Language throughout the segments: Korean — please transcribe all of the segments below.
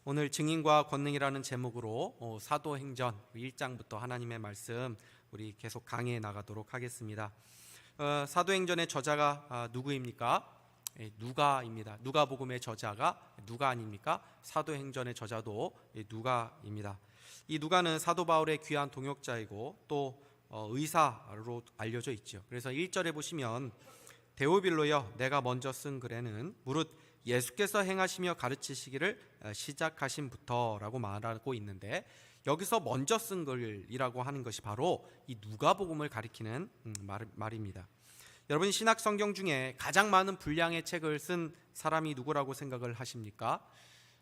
오늘 증인과 권능이라는 제목으로 사도행전 1장부터 하나님의 말씀 우리 계속 강의해 나가도록 하겠습니다. 사도행전의 저자가 누구입니까? 누가입니다. 누가복음의 저자가 누가 아닙니까? 사도행전의 저자도 누가입니다. 이 누가는 사도 바울의 귀한 동역자이고 또 의사로 알려져 있죠. 그래서 1절에 보시면 데오빌로여 내가 먼저 쓴 글에는 무릇 예수께서 행하시며 가르치시기를 시작하신부터라고 말하고 있는데, 여기서 먼저 쓴 글이라고 하는 것이 바로 이 누가복음을 가리키는 말입니다. 여러분, 신약 성경 중에 가장 많은 분량의 책을 쓴 사람이 누구라고 생각을 하십니까?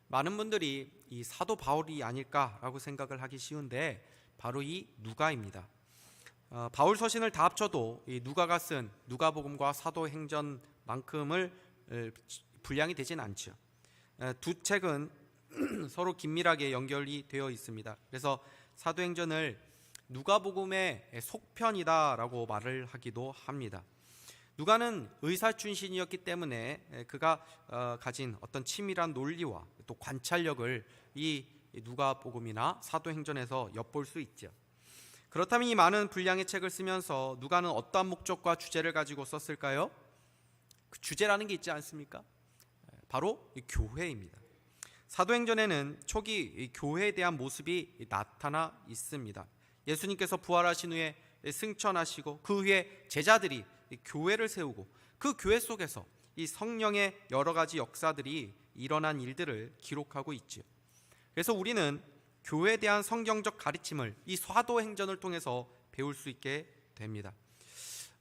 많은 분들이 이 사도 바울이 아닐까라고 생각을 하기 쉬운데 바로 이 누가입니다. 바울 서신을 다 합쳐도 이 누가가 쓴 누가복음과 사도행전만큼을 분량이 되진 않죠. 두 책은 서로 긴밀하게 연결이 되어 있습니다. 그래서 사도행전을 누가복음의 속편이다라고 말을 하기도 합니다. 누가는 의사 출신이었기 때문에 그가 가진 어떤 치밀한 논리와 또 관찰력을 이 누가복음이나 사도행전에서 엿볼 수 있죠. 그렇다면 이 많은 분량의 책을 쓰면서 누가는 어떠한 목적과 주제를 가지고 썼을까요? 그 주제라는 게 있지 않습니까? 바로 이 교회입니다. 사도행전에는 초기 이 교회에 대한 모습이 나타나 있습니다. 예수님께서 부활하신 후에 승천하시고 그 후에 제자들이 이 교회를 세우고 그 교회 속에서 이 성령의 여러 가지 역사들이 일어난 일들을 기록하고 있죠. 그래서 우리는 교회에 대한 성경적 가르침을 이 사도행전을 통해서 배울 수 있게 됩니다.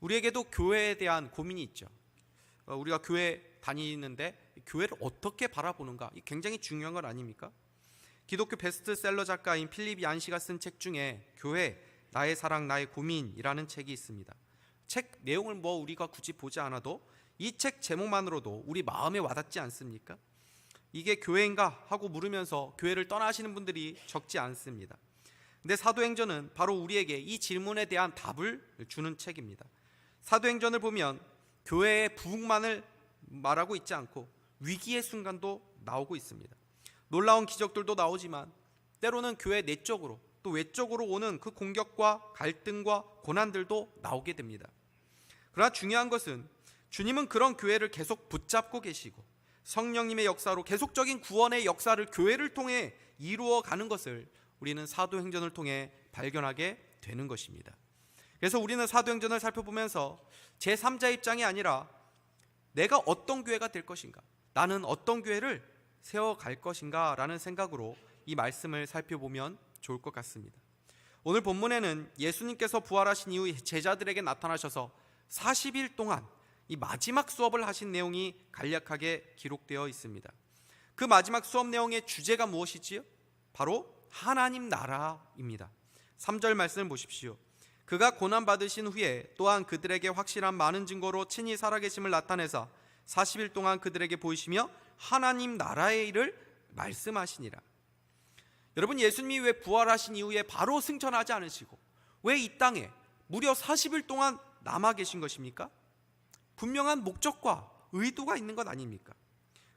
우리에게도 교회에 대한 고민이 있죠. 우리가 교회 다니는데 교회를 어떻게 바라보는가, 이 굉장히 중요한 것 아닙니까? 기독교 베스트셀러 작가인 필립 얀시가 쓴 책 중에 교회, 나의 사랑, 나의 고민이라는 책이 있습니다. 책 내용을 우리가 굳이 보지 않아도 이 책 제목만으로도 우리 마음에 와닿지 않습니까? 이게 교회인가 하고 물으면서 교회를 떠나시는 분들이 적지 않습니다. 근데 사도행전은 바로 우리에게 이 질문에 대한 답을 주는 책입니다. 사도행전을 보면 교회의 부흥만을 말하고 있지 않고 위기의 순간도 나오고 있습니다. 놀라운 기적들도 나오지만 때로는 교회 내적으로 또 외적으로 오는 그 공격과 갈등과 고난들도 나오게 됩니다. 그러나 중요한 것은 주님은 그런 교회를 계속 붙잡고 계시고 성령님의 역사로 계속적인 구원의 역사를 교회를 통해 이루어가는 것을 우리는 사도행전을 통해 발견하게 되는 것입니다. 그래서 우리는 사도행전을 살펴보면서 제3자 입장이 아니라 내가 어떤 교회가 될 것인가, 나는 어떤 교회를 세워갈 것인가 라는 생각으로 이 말씀을 살펴보면 좋을 것 같습니다. 오늘 본문에는 예수님께서 부활하신 이후 제자들에게 나타나셔서 40일 동안 이 마지막 수업을 하신 내용이 간략하게 기록되어 있습니다. 그 마지막 수업 내용의 주제가 무엇이지요? 바로 하나님 나라입니다. 3절 말씀을 보십시오. 그가 고난받으신 후에 또한 그들에게 확실한 많은 증거로 친히 살아계심을 나타내사 40일 동안 그들에게 보이시며 하나님 나라의 일을 말씀하시니라. 여러분, 예수님이 왜 부활하신 이후에 바로 승천하지 않으시고 왜 이 땅에 무려 40일 동안 남아 계신 것입니까? 분명한 목적과 의도가 있는 것 아닙니까?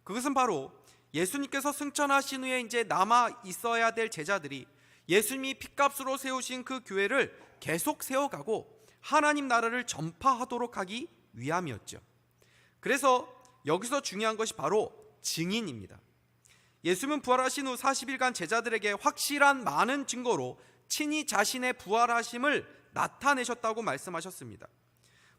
그것은 바로 예수님께서 승천하신 후에 이제 남아 있어야 될 제자들이 예수님이 핏값으로 세우신 그 교회를 계속 세워가고 하나님 나라를 전파하도록 하기 위함이었죠. 그래서 여기서 중요한 것이 바로 증인입니다. 예수님은 부활하신 후 40일간 제자들에게 확실한 많은 증거로 친히 자신의 부활하심을 나타내셨다고 말씀하셨습니다.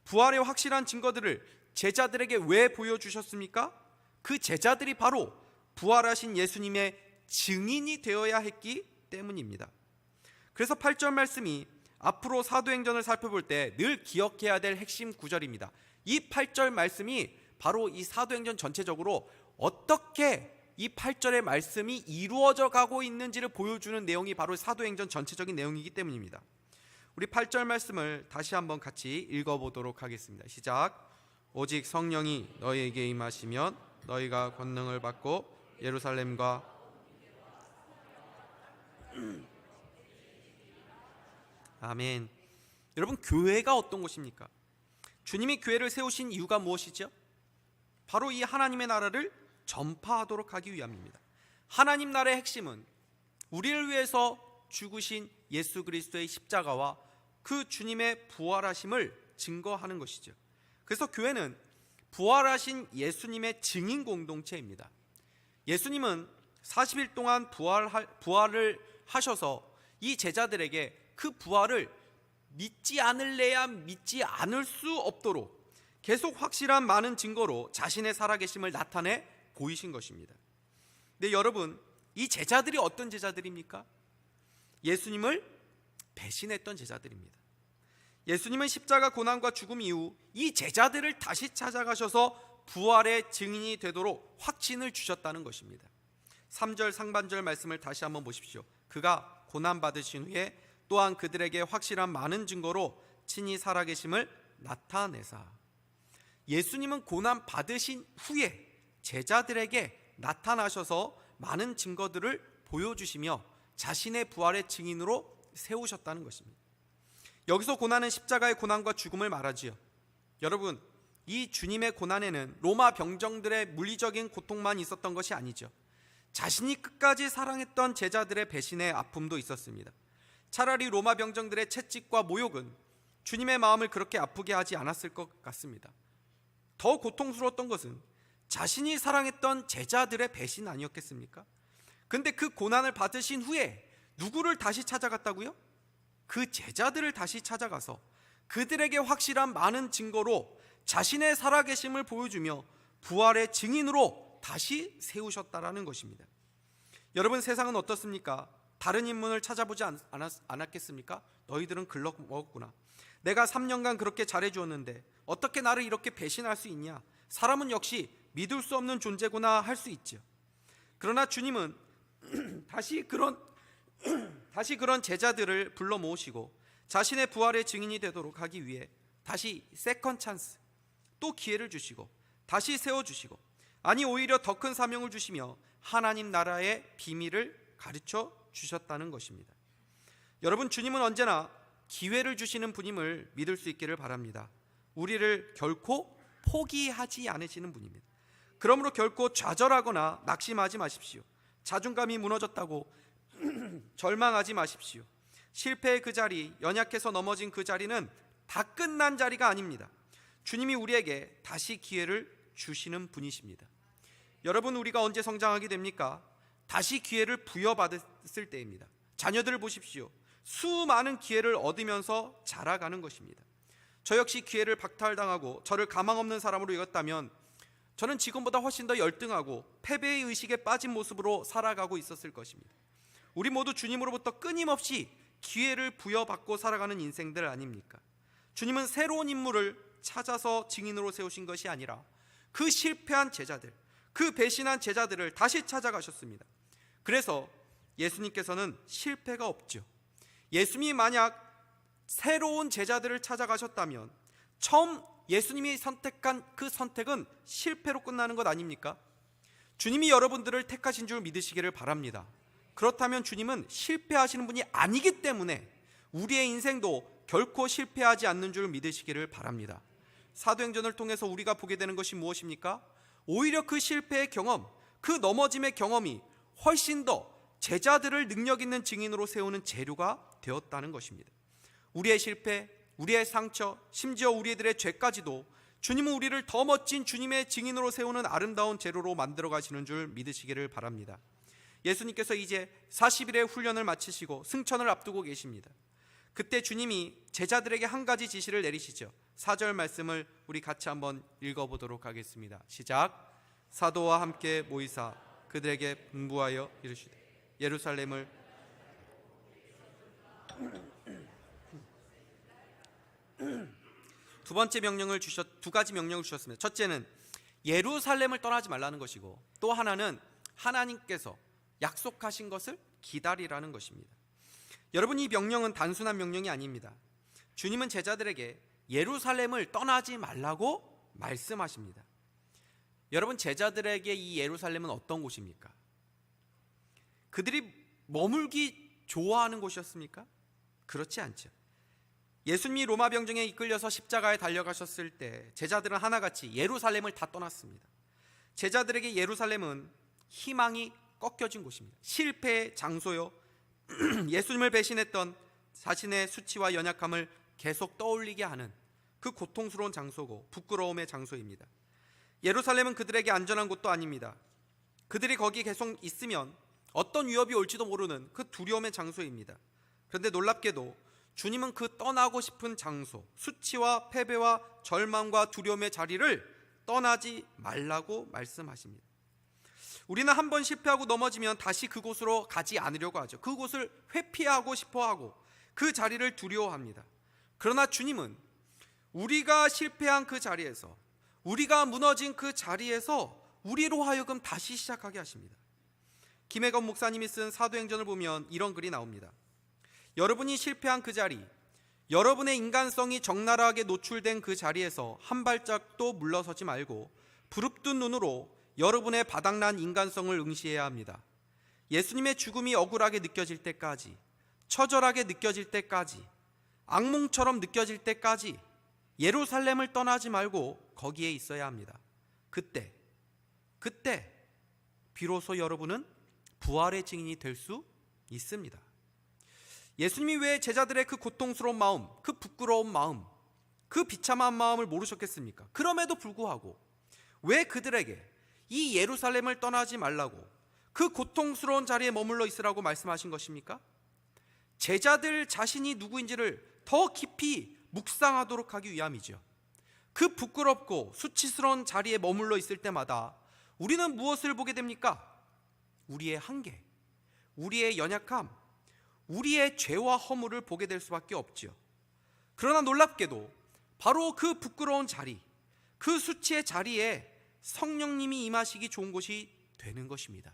부활의 확실한 증거들을 제자들에게 왜 보여주셨습니까? 그 제자들이 바로 부활하신 예수님의 증인이 되어야 했기 때문입니다. 그래서 8절 말씀이 앞으로 사도행전을 살펴볼 때 늘 기억해야 될 핵심 구절입니다. 이 8절 말씀이 바로 이 사도행전 전체적으로 어떻게 이 8절의 말씀이 이루어져 가고 있는지를 보여주는 내용이 바로 사도행전 전체적인 내용이기 때문입니다. 우리 8절 말씀을 다시 한번 같이 읽어보도록 하겠습니다. 시작. 오직 성령이 너희에게 임하시면 너희가 권능을 받고 예루살렘과 아멘. 여러분, 교회가 어떤 곳입니까? 주님이 교회를 세우신 이유가 무엇이죠? 바로 이 하나님의 나라를 전파하도록 하기 위함입니다. 하나님 나라의 핵심은 우리를 위해서 죽으신 예수 그리스도의 십자가와 그 주님의 부활하심을 증거하는 것이죠. 그래서 교회는 부활하신 예수님의 증인 공동체입니다. 예수님은 40일 동안 부활을 하셔서 이 제자들에게 그 부활을 믿지 않을래야 믿지 않을 수 없도록 계속 확실한 많은 증거로 자신의 살아계심을 나타내 보이신 것입니다. 네, 여러분, 이 제자들이 어떤 제자들입니까? 예수님을 배신했던 제자들입니다. 예수님은 십자가 고난과 죽음 이후 이 제자들을 다시 찾아가셔서 부활의 증인이 되도록 확신을 주셨다는 것입니다. 3절 상반절 말씀을 다시 한번 보십시오. 그가 고난 받으신 후에 또한 그들에게 확실한 많은 증거로 친히 살아계심을 나타내사. 예수님은 고난 받으신 후에 제자들에게 나타나셔서 많은 증거들을 보여주시며 자신의 부활의 증인으로 세우셨다는 것입니다. 여기서 고난은 십자가의 고난과 죽음을 말하지요. 여러분, 이 주님의 고난에는 로마 병정들의 물리적인 고통만 있었던 것이 아니죠. 자신이 끝까지 사랑했던 제자들의 배신의 아픔도 있었습니다. 차라리 로마 병정들의 채찍과 모욕은 주님의 마음을 그렇게 아프게 하지 않았을 것 같습니다. 더 고통스러웠던 것은 자신이 사랑했던 제자들의 배신 아니었겠습니까? 근데 그 고난을 받으신 후에 누구를 다시 찾아갔다고요? 그 제자들을 다시 찾아가서 그들에게 확실한 많은 증거로 자신의 살아계심을 보여주며 부활의 증인으로 다시 세우셨다라는 것입니다. 여러분, 세상은 어떻습니까? 다른 인문을 찾아보지 않았겠습니까? 너희들은 글러 먹었구나. 내가 3년간 그렇게 잘해주었는데 어떻게 나를 이렇게 배신할 수 있냐? 사람은 역시 믿을 수 없는 존재구나 할 수 있죠. 그러나 주님은 다시 그런 제자들을 불러 모으시고 자신의 부활의 증인이 되도록 하기 위해 다시 세컨 찬스, 또 기회를 주시고 다시 세워주시고, 아니 오히려 더 큰 사명을 주시며 하나님 나라의 비밀을 가르쳐 주셨다는 것입니다. 여러분, 주님은 언제나 기회를 주시는 분임을 믿을 수 있기를 바랍니다. 우리를 결코 포기하지 않으시는 분입니다. 그러므로 결코 좌절하거나 낙심하지 마십시오. 자존감이 무너졌다고 절망하지 마십시오. 실패의 그 자리, 연약해서 넘어진 그 자리는 다 끝난 자리가 아닙니다. 주님이 우리에게 다시 기회를 주시는 분이십니다. 여러분, 우리가 언제 성장하게 됩니까? 다시 기회를 부여받았을 때입니다. 자녀들을 보십시오. 수많은 기회를 얻으면서 자라가는 것입니다. 저 역시 기회를 박탈당하고 저를 가망 없는 사람으로 여겼다면 저는 지금보다 훨씬 더 열등하고 패배의 의식에 빠진 모습으로 살아가고 있었을 것입니다. 우리 모두 주님으로부터 끊임없이 기회를 부여받고 살아가는 인생들 아닙니까? 주님은 새로운 인물을 찾아서 증인으로 세우신 것이 아니라 그 실패한 제자들, 그 배신한 제자들을 다시 찾아가셨습니다. 그래서 예수님께서는 실패가 없죠. 예수님이 만약 새로운 제자들을 찾아가셨다면 처음 예수님이 선택한 그 선택은 실패로 끝나는 것 아닙니까? 주님이 여러분들을 택하신 줄 믿으시기를 바랍니다. 그렇다면 주님은 실패하시는 분이 아니기 때문에 우리의 인생도 결코 실패하지 않는 줄 믿으시기를 바랍니다. 사도행전을 통해서 우리가 보게 되는 것이 무엇입니까? 오히려 그 실패의 경험, 그 넘어짐의 경험이 훨씬 더 제자들을 능력 있는 증인으로 세우는 재료가 되었다는 것입니다. 우리의 실패, 우리의 상처, 심지어 우리들의 죄까지도 주님은 우리를 더 멋진 주님의 증인으로 세우는 아름다운 재료로 만들어 가시는 줄 믿으시기를 바랍니다. 예수님께서 이제 40일의 훈련을 마치시고 승천을 앞두고 계십니다. 그때 주님이 제자들에게 한 가지 지시를 내리시죠. 4절 말씀을 우리 같이 한번 읽어보도록 하겠습니다. 시작. 사도와 함께 모이사 그들에게 분부하여 이르시되 예루살렘을 두 가지 명령을 주셨습니다. 첫째는 예루살렘을 떠나지 말라는 것이고, 또 하나는 하나님께서 약속하신 것을 기다리라는 것입니다. 여러분, 이 명령은 단순한 명령이 아닙니다. 주님은 제자들에게 예루살렘을 떠나지 말라고 말씀하십니다. 여러분, 제자들에게 이 예루살렘은 어떤 곳입니까? 그들이 머물기 좋아하는 곳이었습니까? 그렇지 않죠. 예수님이 로마 병정에 이끌려서 십자가에 달려가셨을 때 제자들은 하나같이 예루살렘을 다 떠났습니다. 제자들에게 예루살렘은 희망이 꺾여진 곳입니다. 실패의 장소요. 예수님을 배신했던 자신의 수치와 연약함을 계속 떠올리게 하는 그 고통스러운 장소고 부끄러움의 장소입니다. 예루살렘은 그들에게 안전한 곳도 아닙니다. 그들이 거기 계속 있으면 어떤 위협이 올지도 모르는 그 두려움의 장소입니다. 그런데 놀랍게도 주님은 그 떠나고 싶은 장소, 수치와 패배와 절망과 두려움의 자리를 떠나지 말라고 말씀하십니다. 우리는 한 번 실패하고 넘어지면 다시 그곳으로 가지 않으려고 하죠. 그곳을 회피하고 싶어하고 그 자리를 두려워합니다. 그러나 주님은 우리가 실패한 그 자리에서, 우리가 무너진 그 자리에서 우리로 하여금 다시 시작하게 하십니다. 김혜건 목사님이 쓴 사도행전을 보면 이런 글이 나옵니다. 여러분이 실패한 그 자리, 여러분의 인간성이 적나라하게 노출된 그 자리에서 한 발짝도 물러서지 말고 부릅뜬 눈으로 여러분의 바닥난 인간성을 응시해야 합니다. 예수님의 죽음이 억울하게 느껴질 때까지, 처절하게 느껴질 때까지, 악몽처럼 느껴질 때까지 예루살렘을 떠나지 말고 거기에 있어야 합니다. 그때 비로소 여러분은 부활의 증인이 될 수 있습니다. 예수님이 왜 제자들의 그 고통스러운 마음, 그 부끄러운 마음, 그 비참한 마음을 모르셨겠습니까? 그럼에도 불구하고 왜 그들에게 이 예루살렘을 떠나지 말라고, 그 고통스러운 자리에 머물러 있으라고 말씀하신 것입니까? 제자들 자신이 누구인지를 더 깊이 묵상하도록 하기 위함이죠. 그 부끄럽고 수치스러운 자리에 머물러 있을 때마다 우리는 무엇을 보게 됩니까? 우리의 한계, 우리의 연약함, 우리의 죄와 허물을 보게 될 수밖에 없지요. 그러나 놀랍게도 바로 그 부끄러운 자리, 그 수치의 자리에 성령님이 임하시기 좋은 곳이 되는 것입니다.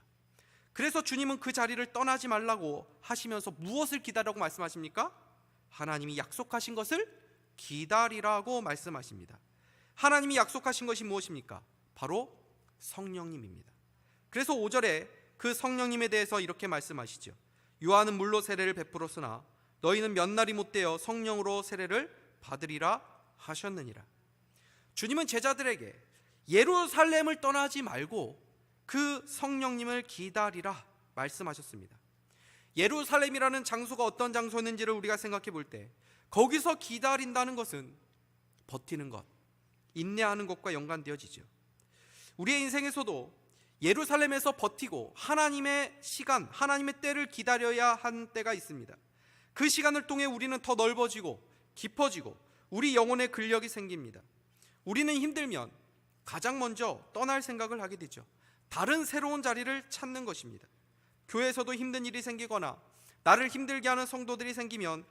그래서 주님은 그 자리를 떠나지 말라고 하시면서 무엇을 기다리라고 말씀하십니까? 하나님이 약속하신 것을 기다리라고 말씀하십니다. 하나님이 약속하신 것이 무엇입니까? 바로 성령님입니다. 그래서 5절에 그 성령님에 대해서 이렇게 말씀하시죠. 요한은 물로 세례를 베풀었으나 너희는 몇 날이 못되어 성령으로 세례를 받으리라 하셨느니라. 주님은 제자들에게 예루살렘을 떠나지 말고 그 성령님을 기다리라 말씀하셨습니다. 예루살렘이라는 장소가 어떤 장소였는지를 우리가 생각해 볼 때 거기서 기다린다는 것은 버티는 것, 인내하는 것과 연관되어지죠. 우리의 인생에서도 예루살렘에서 버티고 하나님의 시간, 하나님의 때를 기다려야 한 때가 있습니다. 그 시간을 통해 우리는 더 넓어지고 깊어지고 우리 영혼의 근력이 생깁니다. 우리는 힘들면 가장 먼저 떠날 생각을 하게 되죠. 다른 새로운 자리를 찾는 것입니다. 교회에서도 힘든 일이 생기거나 나를 힘들게 하는 성도들이 생기면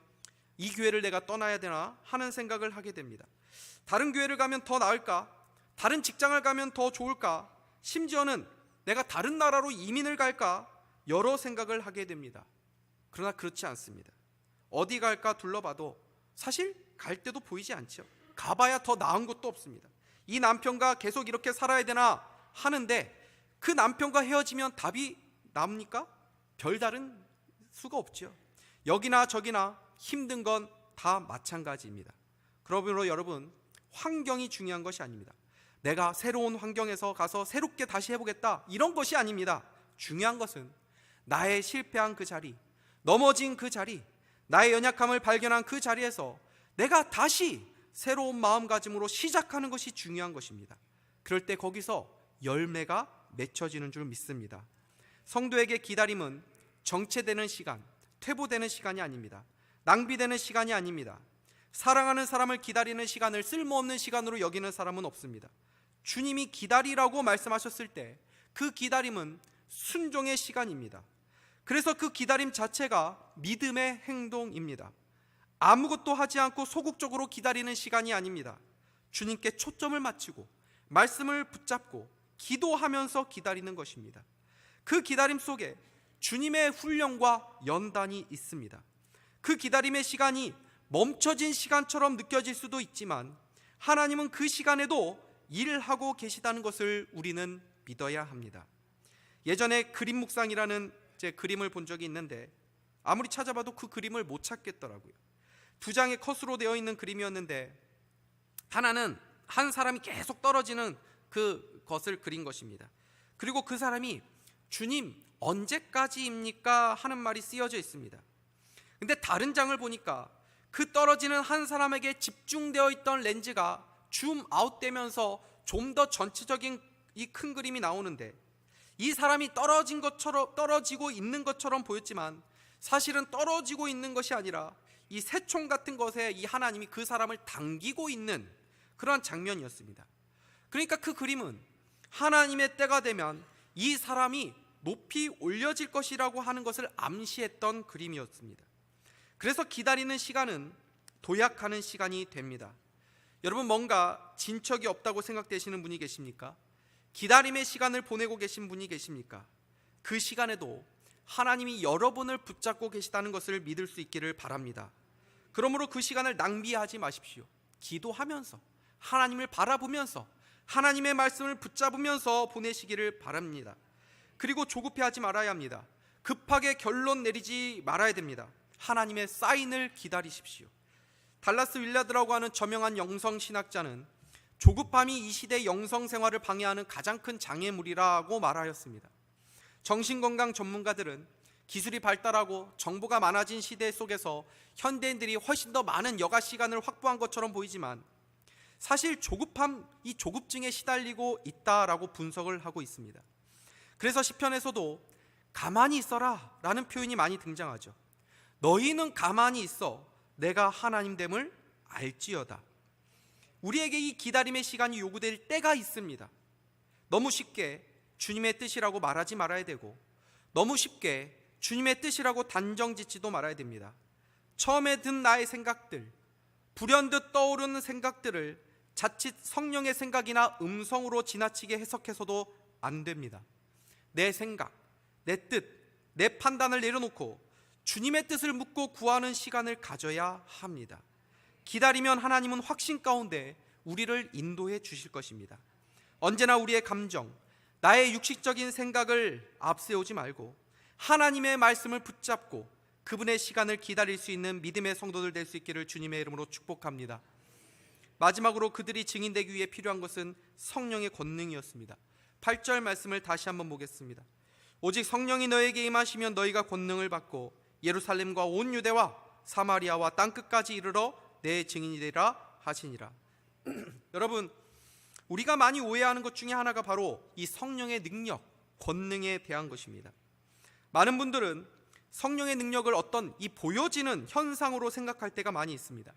이 교회를 내가 떠나야 되나 하는 생각을 하게 됩니다. 다른 교회를 가면 더 나을까? 다른 직장을 가면 더 좋을까? 심지어는 내가 다른 나라로 이민을 갈까? 여러 생각을 하게 됩니다. 그러나 그렇지 않습니다. 어디 갈까 둘러봐도 사실 갈 데도 보이지 않죠. 가봐야 더 나은 곳도 없습니다. 이 남편과 계속 이렇게 살아야 되나 하는데 그 남편과 헤어지면 답이 나옵니까? 별다른 수가 없죠. 여기나 저기나 힘든 건 다 마찬가지입니다. 그러므로 여러분, 환경이 중요한 것이 아닙니다. 내가 새로운 환경에서 가서 새롭게 다시 해보겠다 이런 것이 아닙니다. 중요한 것은 나의 실패한 그 자리, 넘어진 그 자리, 나의 연약함을 발견한 그 자리에서 내가 다시 새로운 마음가짐으로 시작하는 것이 중요한 것입니다. 그럴 때 거기서 열매가 맺혀지는 줄 믿습니다. 성도에게 기다림은 정체되는 시간, 퇴보되는 시간이 아닙니다. 낭비되는 시간이 아닙니다. 사랑하는 사람을 기다리는 시간을 쓸모없는 시간으로 여기는 사람은 없습니다. 주님이 기다리라고 말씀하셨을 때 그 기다림은 순종의 시간입니다. 그래서 그 기다림 자체가 믿음의 행동입니다. 아무것도 하지 않고 소극적으로 기다리는 시간이 아닙니다. 주님께 초점을 맞추고 말씀을 붙잡고 기도하면서 기다리는 것입니다. 그 기다림 속에 주님의 훈련과 연단이 있습니다. 그 기다림의 시간이 멈춰진 시간처럼 느껴질 수도 있지만 하나님은 그 시간에도 일하고 계시다는 것을 우리는 믿어야 합니다. 예전에 그림 묵상이라는 제 그림을 본 적이 있는데 아무리 찾아봐도 그 그림을 못 찾겠더라고요. 두 장의 컷으로 되어 있는 그림이었는데 하나는 한 사람이 계속 떨어지는 그 것을 그린 것입니다. 그리고 그 사람이 주님 언제까지입니까? 하는 말이 쓰여져 있습니다. 근데 다른 장을 보니까 그 떨어지는 한 사람에게 집중되어 있던 렌즈가 줌 아웃되면서 좀 더 전체적인 이 큰 그림이 나오는데, 이 사람이 떨어지고 있는 것처럼 보였지만 사실은 떨어지고 있는 것이 아니라 이 새총 같은 것에 이 하나님이 그 사람을 당기고 있는 그런 장면이었습니다. 그러니까 그 그림은 하나님의 때가 되면 이 사람이 높이 올려질 것이라고 하는 것을 암시했던 그림이었습니다. 그래서 기다리는 시간은 도약하는 시간이 됩니다. 여러분, 뭔가 진척이 없다고 생각되시는 분이 계십니까? 기다림의 시간을 보내고 계신 분이 계십니까? 그 시간에도 하나님이 여러분을 붙잡고 계시다는 것을 믿을 수 있기를 바랍니다. 그러므로 그 시간을 낭비하지 마십시오. 기도하면서, 하나님을 바라보면서, 하나님의 말씀을 붙잡으면서 보내시기를 바랍니다. 그리고 조급해하지 말아야 합니다. 급하게 결론 내리지 말아야 됩니다. 하나님의 사인을 기다리십시오. 달라스 윌라드라고 하는 저명한 영성신학자는 조급함이 이 시대의 영성생활을 방해하는 가장 큰 장애물이라고 말하였습니다. 정신건강 전문가들은 기술이 발달하고 정보가 많아진 시대 속에서 현대인들이 훨씬 더 많은 여가 시간을 확보한 것처럼 보이지만 사실 이 조급증에 시달리고 있다라고 분석을 하고 있습니다. 그래서 시편에서도 가만히 있어라 라는 표현이 많이 등장하죠. 너희는 가만히 있어 내가 하나님됨을 알지어다. 우리에게 이 기다림의 시간이 요구될 때가 있습니다. 너무 쉽게 주님의 뜻이라고 말하지 말아야 되고, 너무 쉽게 주님의 뜻이라고 단정짓지도 말아야 됩니다. 처음에 든 나의 생각들, 불현듯 떠오르는 생각들을 자칫 성령의 생각이나 음성으로 지나치게 해석해서도 안 됩니다. 내 생각, 내 뜻, 내 판단을 내려놓고 주님의 뜻을 묻고 구하는 시간을 가져야 합니다. 기다리면 하나님은 확신 가운데 우리를 인도해 주실 것입니다. 언제나 우리의 감정, 나의 육식적인 생각을 앞세우지 말고 하나님의 말씀을 붙잡고 그분의 시간을 기다릴 수 있는 믿음의 성도들 될 수 있기를 주님의 이름으로 축복합니다. 마지막으로 그들이 증인되기 위해 필요한 것은 성령의 권능이었습니다. 8절 말씀을 다시 한번 보겠습니다. 오직 성령이 너에게 임하시면 너희가 권능을 받고 예루살렘과 온 유대와 사마리아와 땅끝까지 이르러 내 증인이 되리라 하시니라. 여러분, 우리가 많이 오해하는 것 중에 하나가 바로 이 성령의 능력, 권능에 대한 것입니다. 많은 분들은 성령의 능력을 어떤 이 보여지는 현상으로 생각할 때가 많이 있습니다.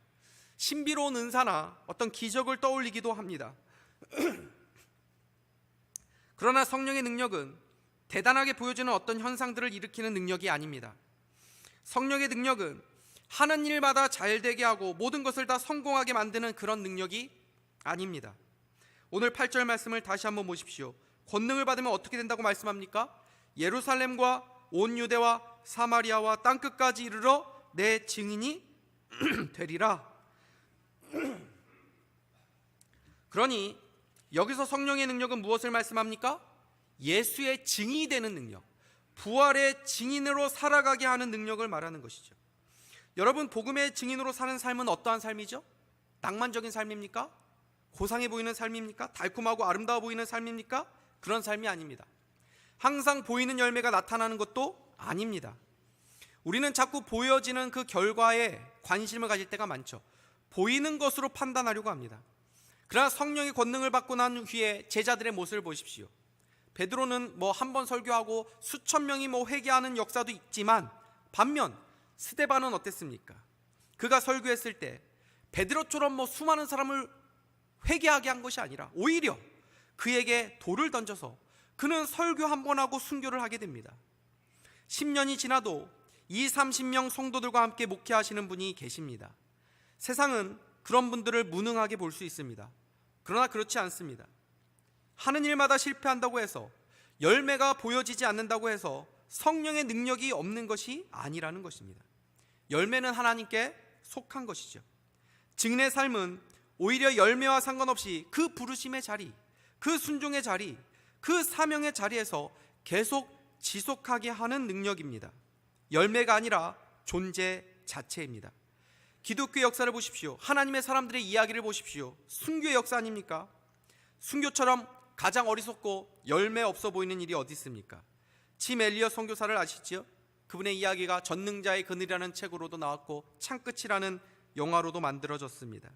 신비로운 은사나 어떤 기적을 떠올리기도 합니다. 그러나 성령의 능력은 대단하게 보여지는 어떤 현상들을 일으키는 능력이 아닙니다. 성령의 능력은 하는 일마다 잘 되게 하고 모든 것을 다 성공하게 만드는 그런 능력이 아닙니다. 오늘 8절 말씀을 다시 한번 보십시오. 권능을 받으면 어떻게 된다고 말씀합니까? 예루살렘과 온 유대와 사마리아와 땅끝까지 이르러 내 증인이 되리라. 그러니 여기서 성령의 능력은 무엇을 말씀합니까? 예수의 증인이 되는 능력, 부활의 증인으로 살아가게 하는 능력을 말하는 것이죠. 여러분, 복음의 증인으로 사는 삶은 어떠한 삶이죠? 낭만적인 삶입니까? 고상해 보이는 삶입니까? 달콤하고 아름다워 보이는 삶입니까? 그런 삶이 아닙니다. 항상 보이는 열매가 나타나는 것도 아닙니다. 우리는 자꾸 보여지는 그 결과에 관심을 가질 때가 많죠. 보이는 것으로 판단하려고 합니다. 그러나 성령의 권능을 받고 난 후에 제자들의 모습을 보십시오. 베드로는 한 번 설교하고 수천 명이 회개하는 역사도 있지만, 반면 스데반은 어땠습니까? 그가 설교했을 때 베드로처럼 수많은 사람을 회개하게 한 것이 아니라 오히려 그에게 돌을 던져서 그는 설교 한 번 하고 순교를 하게 됩니다. 10년이 지나도 20-30명 성도들과 함께 목회하시는 분이 계십니다. 세상은 그런 분들을 무능하게 볼 수 있습니다. 그러나 그렇지 않습니다. 하는 일마다 실패한다고 해서, 열매가 보여지지 않는다고 해서 성령의 능력이 없는 것이 아니라는 것입니다. 열매는 하나님께 속한 것이죠. 증인의 삶은 오히려 열매와 상관없이 그 부르심의 자리, 그 순종의 자리, 그 사명의 자리에서 계속 지속하게 하는 능력입니다. 열매가 아니라 존재 자체입니다. 기독교 역사를 보십시오. 하나님의 사람들의 이야기를 보십시오. 순교의 역사 아닙니까? 순교처럼 가장 어리석고 열매 없어 보이는 일이 어디 있습니까? 짐 엘리엇 선교사를 아시지요? 그분의 이야기가 전능자의 그늘이라는 책으로도 나왔고 창끝이라는 영화로도 만들어졌습니다.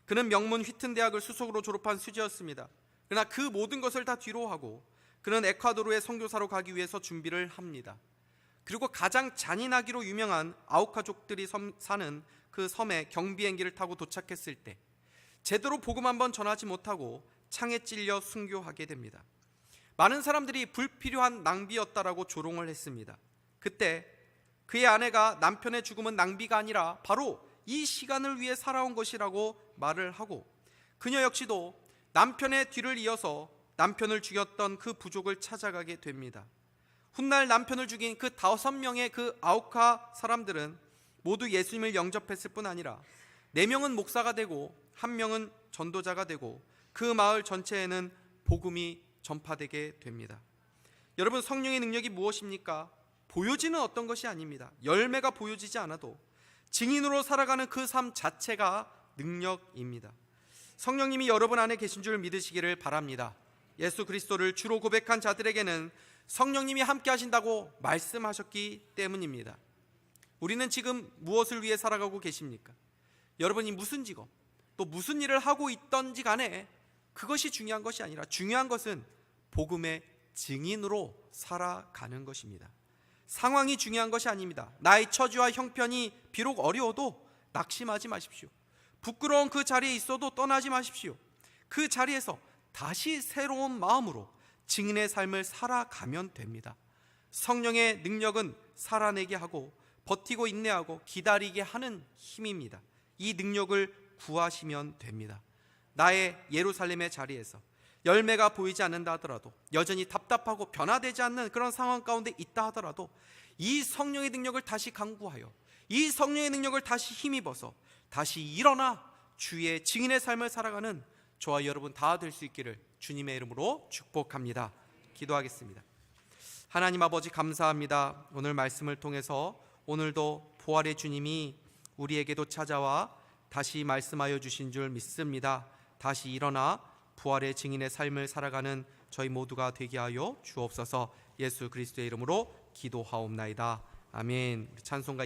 그는 명문 휘튼 대학을 수석으로 졸업한 수지였습니다. 그러나 그 모든 것을 다 뒤로 하고 그는 에콰도르에 선교사로 가기 위해서 준비를 합니다. 그리고 가장 잔인하기로 유명한 아우카족들이 사는 그 섬에 경비행기를 타고 도착했을 때 제대로 복음 한번 전하지 못하고 창에 찔려 순교하게 됩니다. 많은 사람들이 불필요한 낭비였다라고 조롱을 했습니다. 그때 그의 아내가 남편의 죽음은 낭비가 아니라 바로 이 시간을 위해 살아온 것이라고 말을 하고 그녀 역시도 남편의 뒤를 이어서 남편을 죽였던 그 부족을 찾아가게 됩니다. 훗날 남편을 죽인 그 5명의 그 아우카 사람들은 모두 예수님을 영접했을 뿐 아니라 4명은 목사가 되고 1명은 전도자가 되고 그 마을 전체에는 복음이 전파되게 됩니다. 여러분, 성령의 능력이 무엇입니까? 보여지는 어떤 것이 아닙니다. 열매가 보여지지 않아도 증인으로 살아가는 그 삶 자체가 능력입니다. 성령님이 여러분 안에 계신 줄 믿으시기를 바랍니다. 예수 그리스도를 주로 고백한 자들에게는 성령님이 함께 하신다고 말씀하셨기 때문입니다. 우리는 지금 무엇을 위해 살아가고 계십니까? 여러분이 무슨 직업 또 무슨 일을 하고 있던지 간에 그것이 중요한 것이 아니라 중요한 것은 복음의 증인으로 살아가는 것입니다. 상황이 중요한 것이 아닙니다. 나의 처지와 형편이 비록 어려워도 낙심하지 마십시오. 부끄러운 그 자리에 있어도 떠나지 마십시오. 그 자리에서 다시 새로운 마음으로 증인의 삶을 살아가면 됩니다. 성령의 능력은 살아내게 하고 버티고 인내하고 기다리게 하는 힘입니다. 이 능력을 구하시면 됩니다. 나의 예루살렘의 자리에서 열매가 보이지 않는다 하더라도, 여전히 답답하고 변화되지 않는 그런 상황 가운데 있다 하더라도 이 성령의 능력을 다시 강구하여 이 성령의 능력을 다시 힘입어서 다시 일어나 주의 증인의 삶을 살아가는 저와 여러분 다 될 수 있기를 주님의 이름으로 축복합니다. 기도하겠습니다. 하나님 아버지, 감사합니다. 오늘 말씀을 통해서 오늘도 부활의 주님이 우리에게도 찾아와 다시 말씀하여 주신 줄 믿습니다. 다시 일어나 부활의 증인의 삶을 살아가는 저희 모두가 되게 하여 주옵소서. 예수 그리스도의 이름으로 기도하옵나이다. 아멘. 찬송가